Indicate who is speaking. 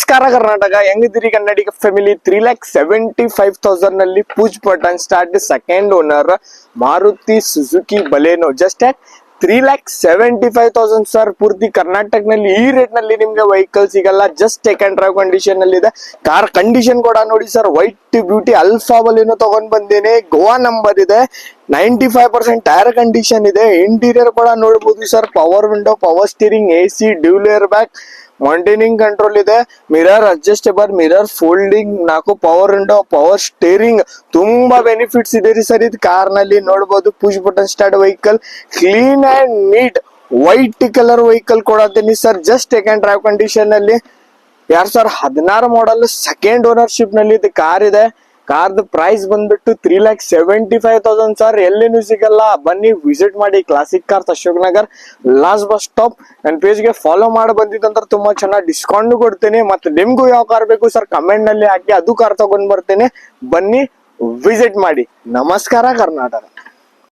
Speaker 1: ನಮಸ್ಕಾರ ಕರ್ನಾಟಕ, ಹೆಂಗಿದ್ದೀರಿ ಕನ್ನಡಿಗ ಫ್ಯಾಮಿಲಿ? 3,75,000 ನಲ್ಲಿ push button start, second owner Maruti Suzuki Baleno just at 3,75,000 sir. ಪೂರ್ತಿ ಕರ್ನಾಟಕ ನಲ್ಲಿ ಈ ರೇಟ್ ನಲ್ಲಿ ನಿಮ್ಗೆ ವೆಹಿಕಲ್ ಸಿಗಲ್ಲ. ಜಸ್ಟ್ ಸೆಕೆಂಡ್ ಡ್ರೈವ್ ಕಂಡೀಷನ್ ನಲ್ಲಿ ಇದೆ. ಕಾರ್ ಕಂಡೀಷನ್ ಕೂಡ ನೋಡಿ ಸರ್, ವೈಟ್ ಬ್ಯೂಟಿ ಅಲ್ಫಾ ಬಲೇನೋ ತಗೊಂಡ್ ಬಂದೇನೆ. ಗೋವಾ ನಂಬರ್ ಇದೆ, 95% ಟೈರ್ ಕಂಡೀಷನ್ ಇದೆ. ಇಂಟೀರಿಯರ್ ಕೂಡ ನೋಡಬಹುದು sir, power window, power steering, AC, dual air bag, mounting control ಇದೆ, mirror adjustable, mirror folding, 4 power window, power steering, ತುಂಬಾ ಬೆನಿಫಿಟ್ಸ್ ಇದೆ ರೀ ಸರ್. ಇದು ಕಾರ್ ನಲ್ಲಿ ನೋಡಬಹುದು. Push button start vehicle, clean and neat white colour vehicle ಕೊಡತೀನಿ sir. Just second drive condition ನಲ್ಲಿ 2016 model second ownership ನಲ್ಲಿ ಇದು ಕಾರ್ ಇದೆ. ಕಾರ್ದು ಪ್ರೈಸ್ ಬಂದ್ಬಿಟ್ಟು 3,75,000 ಸರ್. ಎಲ್ಲಿನೂ ಸಿಗಲ್ಲ, ಬನ್ನಿ ವಿಸಿಟ್ ಮಾಡಿ. Classic cars, Ashok Nagar, last bus stop. ನನ್ನ ಪೇಜ್ ಗೆ ಫಾಲೋ ಮಾಡಿ ಬಂದಿದ್ದಂದ್ರೆ ತುಂಬಾ ಚೆನ್ನಾಗಿ ಡಿಸ್ಕೌಂಟ್ ಕೊಡ್ತೀನಿ. ಮತ್ತೆ ನಿಮ್ಗೂ ಯಾವ ಕಾರ್ ಬೇಕು ಸರ್ ಕಮೆಂಟ್ ನಲ್ಲಿ ಹಾಕಿ, ಅದು ಕಾರ್ ತಗೊಂಡ್ ಬರ್ತೇನೆ. ಬನ್ನಿ ವಿಸಿಟ್ ಮಾಡಿ. ನಮಸ್ಕಾರ ಕರ್ನಾಟಕ.